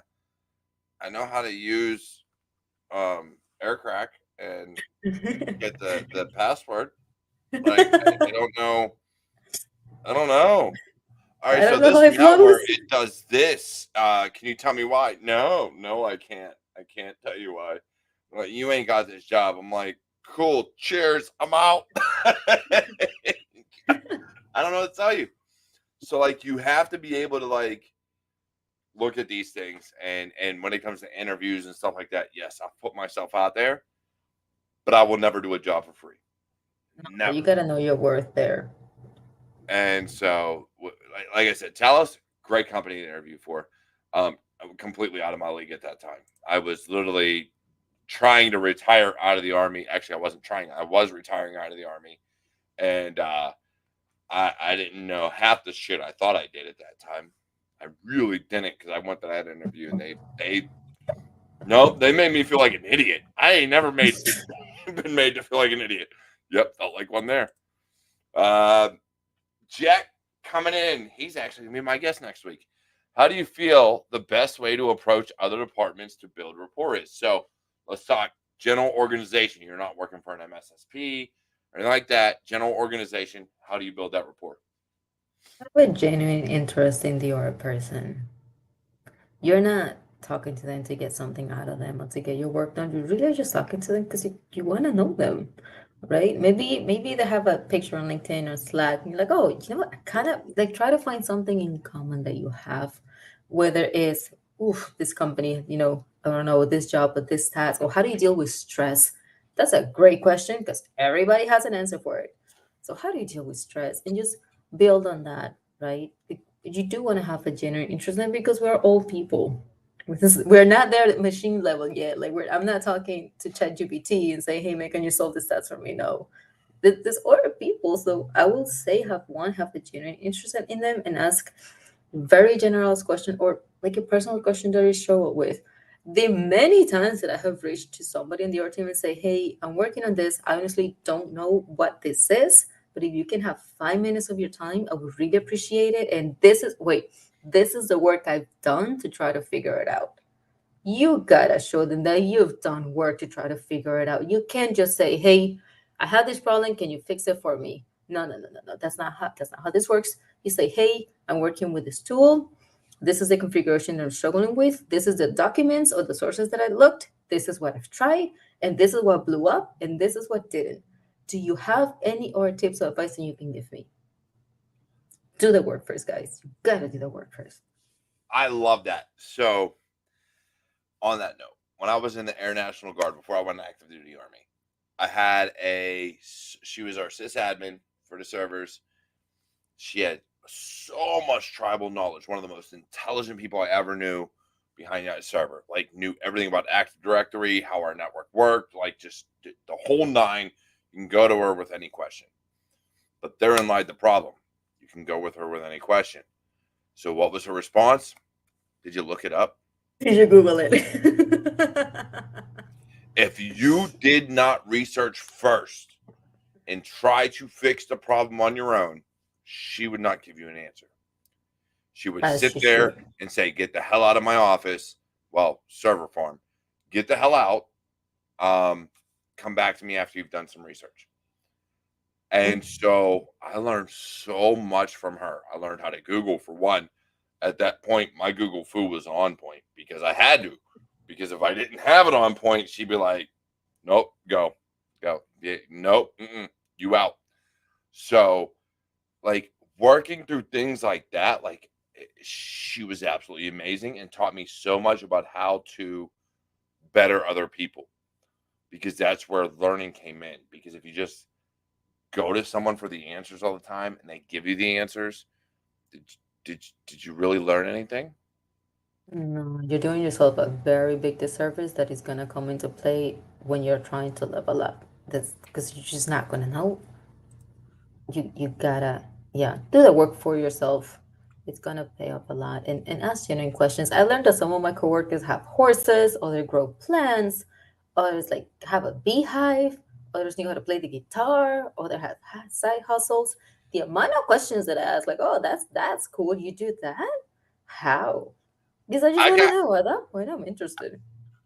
know how to use aircrack and get the password, but I don't know. I don't know. All right, I so don't know this how it malware, flows. it does this. Can you tell me why? No, I can't. I can't tell you why. Like, you ain't got this job. I'm like, cool. Cheers. I'm out. I don't know what to tell you. So like, you have to be able to like look at these things, and when it comes to interviews and stuff like that, yes, I'll put myself out there, but I will never do a job for free. You Never. gotta know your worth there. And so, like I said, Talos, great company to interview for. I'm completely out of my league at that time. I was literally trying to retire out of the army. Actually, I wasn't trying. I was retiring out of the army, and I didn't know half the shit I thought I did at that time. I really didn't, because I went to that interview and they nope, they made me feel like an idiot. I ain't never been made to feel like an idiot. Yep, felt like one there. Uh, Jack coming in. He's actually going to be my guest next week. How do you feel the best way to approach other departments to build rapport is? So let's talk general organization. You're not working for an MSSP or anything like that. General organization. How do you build that rapport? Have a genuine interest in the other person. You're not talking to them to get something out of them or to get your work done. You're really just talking to them because you want to know them, right? Maybe they have a picture on LinkedIn or Slack, and you're like, oh, you know what? I kind of like try to find something in common that you have, whether it's, oof, this company, I don't know, this job, but this task, or how do you deal with stress? That's a great question because everybody has an answer for it. So how do you deal with stress? And just build on that, right? You do want to have a genuine interest in it because we're old people. We're not there at machine level yet. Like I'm not talking to ChatGPT and say, "Hey, man, can you solve this task for me?" No, There's other people, so I will say have the genuine interest in them and ask very generalized question or like a personal question that you struggle with. The many times that I have reached to somebody in the art team and say, "Hey, I'm working on this. I honestly don't know what this is, but if you can have 5 minutes of your time, I would really appreciate it. And this is the work I've done to try to figure it out." You gotta show them that you've done work to try to figure it out. You can't just say, "Hey, I have this problem. Can you fix it for me?" No, no, no, no, no. That's not how this works. You say, "Hey, I'm working with this tool. This is the configuration I'm struggling with. This is the documents or the sources that I looked. This is what I've tried, and this is what blew up, and this is what didn't. Do you have any or tips or advice that you can give me?" Do the work first, guys. You gotta do the work first. I love that. So, on that note, when I was in the Air National Guard before I went active duty Army, I had she was our sysadmin for the servers. She had so much tribal knowledge. One of the most intelligent people I ever knew behind that server. Like, knew everything about Active Directory, how our network worked, like just the whole nine. You can go to her with any question. But therein lied the problem. You can go with her with any question. So what was her response? Did you look it up? Did you Google it? If you did not research first and try to fix the problem on your own, she would not give you an answer. She would As sit she there should. and say, "Get the hell out of my office." Well, server farm. Get the hell out. Come back to me after you've done some research. And so I learned so much from her. I learned how to Google, for one. At that point, my Google foo was on point because I had to. Because if I didn't have it on point, she'd be like, "Nope, go. Yeah, nope, you out." So, like, working through things like that, like, she was absolutely amazing and taught me so much about how to better other people, because that's where learning came in. Because if you just go to someone for the answers all the time and they give you the answers, did did you really learn anything? No, you're doing yourself a very big disservice that is gonna come into play when you're trying to level up. That's because you're just not gonna know. You gotta, yeah, do the work for yourself. It's gonna pay off a lot. And ask genuine questions. I learned that some of my coworkers have horses, others grow plants, others like have a beehive, others knew how to play the guitar, others have side hustles. The amount of questions that I ask, like, "Oh, that's cool. You do that? How?" Because I just I want to got know. At that point, I'm interested.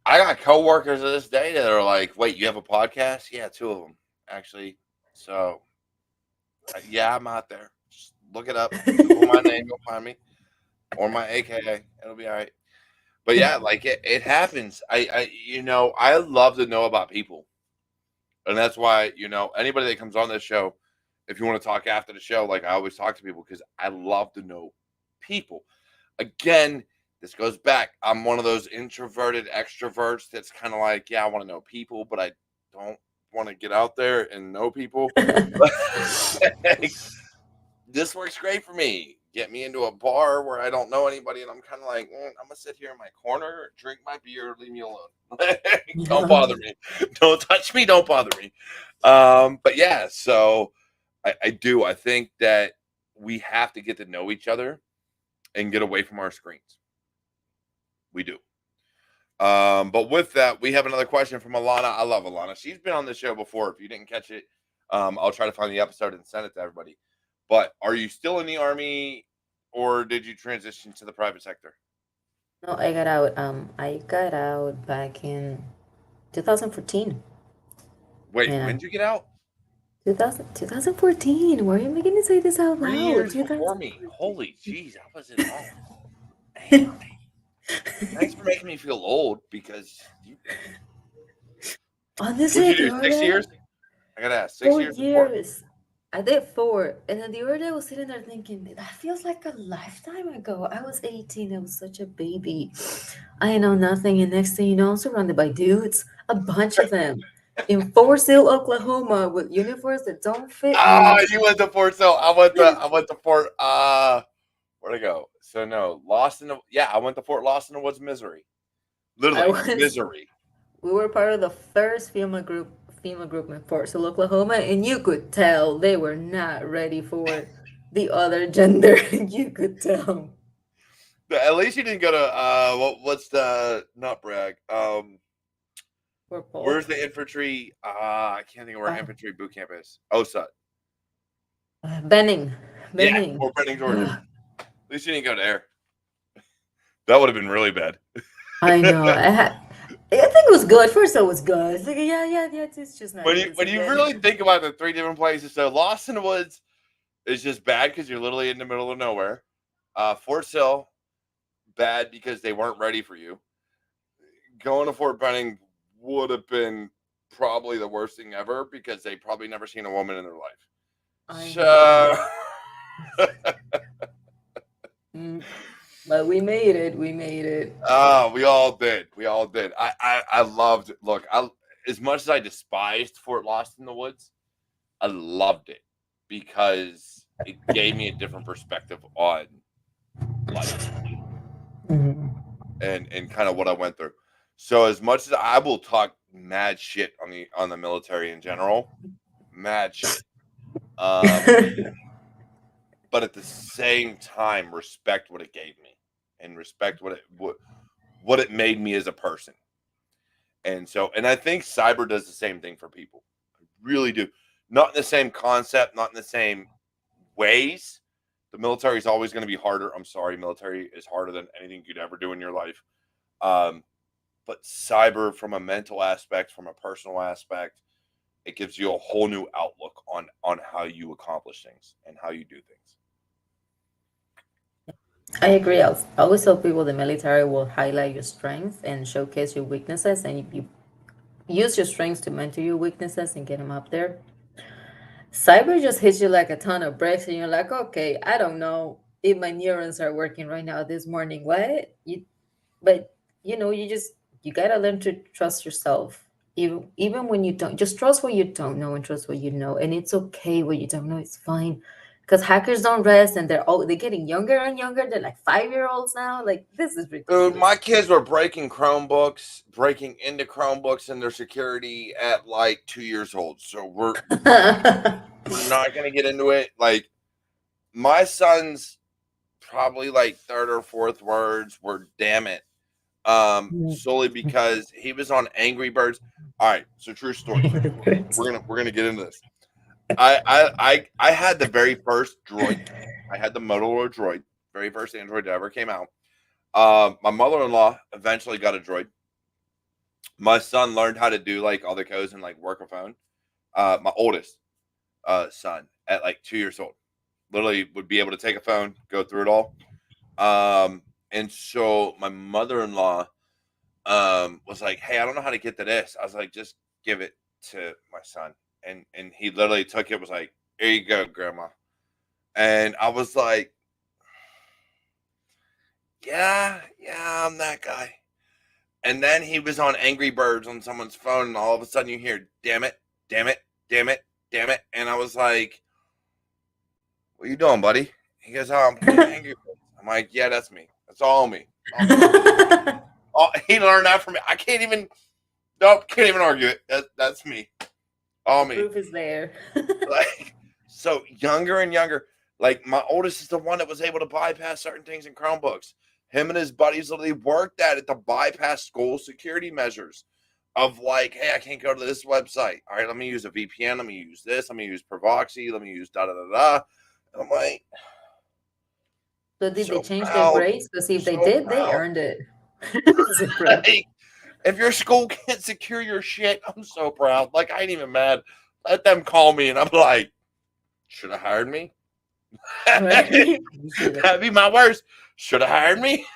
I got coworkers to this day that are like, "Wait, you have a podcast?" Yeah, two of them actually. So yeah, I'm out there. Just look it up. Google my name, you'll find me, or my AKA. It'll be all right. But yeah, like it happens. I love to know about people. And that's why, anybody that comes on this show, if you want to talk after the show, like, I always talk to people because I love to know people. Again, this goes back. I'm one of those introverted extroverts that's kind of like, yeah, I want to know people, but I don't want to get out there and know people. This works great for me. Get me into a bar where I don't know anybody, and I'm kind of like, I'm gonna sit here in my corner, drink my beer, leave me alone. Don't bother me. Don't touch me. Don't bother me. But yeah, so I do. I think that we have to get to know each other and get away from our screens. We do. But with that, we have another question from Alana. I love Alana. She's been on the show before. If you didn't catch it, I'll try to find the episode and send it to everybody. But are you still in the army, or did you transition to the private sector? No, I got out. I got out back in 2014. Wait, when And did you get out? 2014. Why are you making me say this out 3 years loud? before me. Holy jeez, I was in all. 2014. Thanks for making me feel old, because what'd Honestly, you do? the other 6 years? day, I gotta ask. six four years before. years. I did four. And then the other day I was sitting there thinking, that feels like a lifetime ago. I was 18. I was such a baby. I know nothing. And next thing you know, I'm surrounded by dudes, a bunch of them, in Fort Sill, Oklahoma, with uniforms that don't fit Ah, me. you went to Fort Sill. I went to Fort where'd I go? So no, I went to Fort Lost in the Woods, Missouri. I Literally, was Missouri. We were part of the first FEMA group, FEMA group in Fort Sill, Oklahoma, and you could tell they were not ready for the other gender. You could tell. At least you didn't go to what's the not brag. For Where's Polk. the infantry? I can't think of where Uh, infantry boot camp is. OSUT. Benning. Yeah, Benning. Fort Benning, Georgia. At least you didn't go there. That would have been really bad. I know. I think it was good. First, it was good. It's like, yeah. It's just not When easy. you really think about the three different places, so Lost in the Woods is just bad because you're literally in the middle of nowhere. Fort Sill, bad because they weren't ready for you. Going to Fort Benning would have been probably the worst thing ever because they probably never seen a woman in their life. I So, but we made it. We made it. we all did. We all did. I loved it. Look, as much as I despised Fort Lost in the Woods, I loved it because it gave me a different perspective on life and kind of what I went through. So as much as I will talk mad shit on the military in general, mad shit. But at the same time, respect what it gave me and respect what it made me as a person. And so, and I think cyber does the same thing for people. I really do. Not in the same concept, not in the same ways. The military is always going to be harder. I'm sorry, military is harder than anything you could ever do in your life. But cyber, from a mental aspect, from a personal aspect, it gives you a whole new outlook on how you accomplish things and how you do things. I agree. I always tell people the military will highlight your strengths and showcase your weaknesses, and you use your strengths to mentor your weaknesses and get them up there. Cyber just hits you like a ton of bricks, and you're like, okay, I don't know if my neurons are working right now this morning. What? But you gotta learn to trust yourself. Even when you don't, just trust what you don't know and trust what you know. And it's okay what you don't know, it's fine. Because hackers don't rest and they're getting younger and younger. They're like 5-year-olds now. Like, this is Dude, ridiculous. my kids were breaking Chromebooks, breaking into Chromebooks and their security at like 2 years old. So we're not gonna get into it. Like my son's probably like third or fourth words were "damn it," solely because he was on Angry Birds. All right, so true story. We're gonna get into this. I had the very first Droid. I had the Motorola Droid, very first Android that ever came out. My mother-in-law eventually got a Droid. My son learned how to do like all the codes and like work a phone. My oldest son at like 2 years old literally would be able to take a phone, go through it all. And so my mother-in-law was like, "Hey, I don't know how to get to this." I was like, "Just give it to my son." And he literally took it, was like, "Here you go, grandma." And I was like, "Yeah, I'm that guy." And then he was on Angry Birds on someone's phone, and all of a sudden you hear, "Damn it, damn it, damn it, damn it." And I was like, "What you doing, buddy?" He goes, "Oh, I'm playing Angry Birds." I'm like, "Yeah, that's me. That's all me. All me." He learned that from me. I can't even, nope, can't even argue it. That's me. All The me. proof is there. Like, so younger and younger. Like, my oldest is the one that was able to bypass certain things in Chromebooks. Him and his buddies literally worked at it to bypass school security measures of like, hey, I can't go to this website. All right, let me use a VPN. Let me use this. Let me use Provoxy. Let me use da da da da. And I'm like, So did they so change their proud. grades? Because if they So did, they proud. earned it. It's impressive. Like, if your school can't secure your shit, I'm so proud. Like, I ain't even mad. Let them call me, and I'm like, should have hired me. Right? You should have. That'd be my worst. Should have hired me.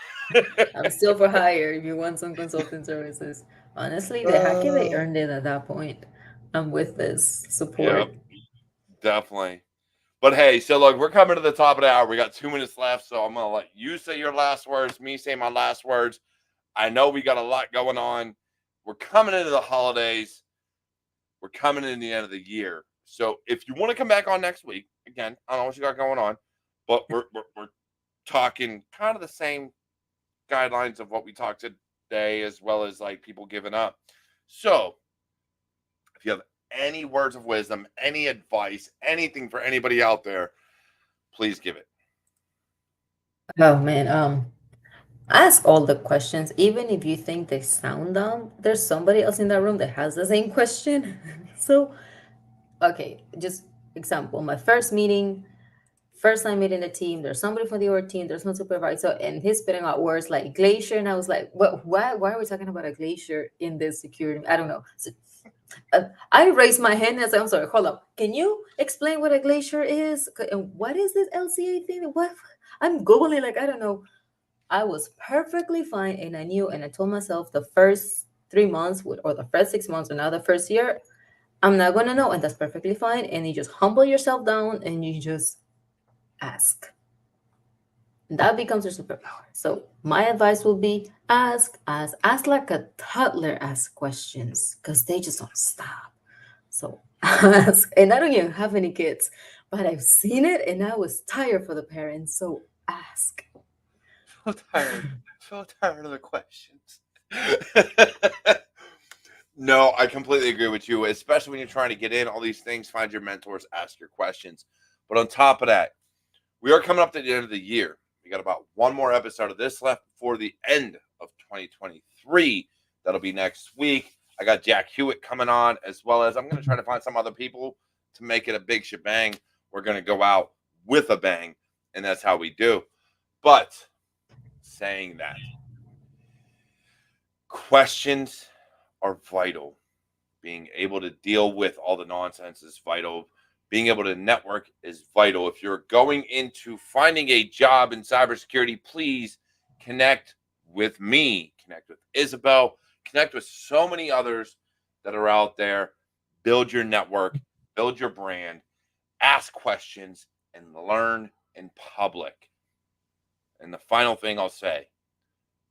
I'm still for hire if you want some consulting services. Honestly, the hacking, they earned it at that point. I'm with this Yep, support. definitely. But hey, so look, we're coming to the top of the hour. We got 2 minutes left, so I'm gonna let you say your last words, me say my last words. I know we got a lot going on. We're coming into the holidays. We're coming in the end of the year. So if you want to come back on next week, again, I don't know what you got going on, but we're talking kind of the same guidelines of what we talked today, as well as like people giving up. So if you have any words of wisdom, any advice, anything for anybody out there, please give it. Oh man, ask all the questions, even if you think they sound dumb. There's somebody else in that room that has the same question. So, okay, just example, my first meeting, first time meeting the team, there's somebody from the other team, there's no supervisor, and he's spitting out words like glacier, and I was like, what? Why are we talking about a glacier in this security? I don't know. So, I raised my hand and I said, I'm sorry, hold up. Can you explain what a glacier is? And what is this LCA thing? What? I'm Googling, like, I don't know. I was perfectly fine and I knew, and I told myself the first 3 months or the first 6 months or now the first year, I'm not going to know. And that's perfectly fine. And you just humble yourself down and you just ask. That becomes your superpower. So my advice will be ask like a toddler asks questions because they just don't stop. So ask, and I don't even have any kids, but I've seen it and I was tired for the parents. So ask. So tired. So tired of the questions. No, I completely agree with you, especially when you're trying to get in all these things, find your mentors, ask your questions. But on top of that, we are coming up to the end of the year. We got about one more episode of this left before the end of 2023. That'll be next week. I got Jack Hewitt coming on, as well as I'm going to try to find some other people to make it a big shebang. We're going to go out with a bang, and that's how we do. But saying that, questions are vital. Being able to deal with all the nonsense is vital. Being able to network is vital. If you're going into finding a job in cybersecurity, please connect with me, connect with Isabel, connect with so many others that are out there. Build your network, build your brand, ask questions, and learn in public. And the final thing I'll say,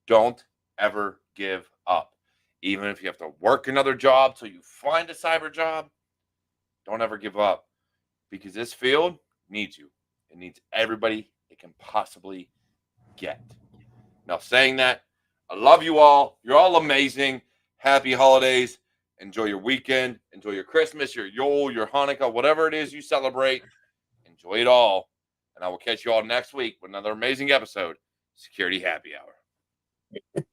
don't ever give up. Even if you have to work another job till you find a cyber job, don't ever give up because this field needs you. It needs everybody it can possibly get. Now, saying that, I love you all. You're all amazing. Happy holidays. Enjoy your weekend. Enjoy your Christmas, your Yule, your Hanukkah, whatever it is you celebrate. Enjoy it all. And I will catch you all next week with another amazing episode, Security Happy Hour.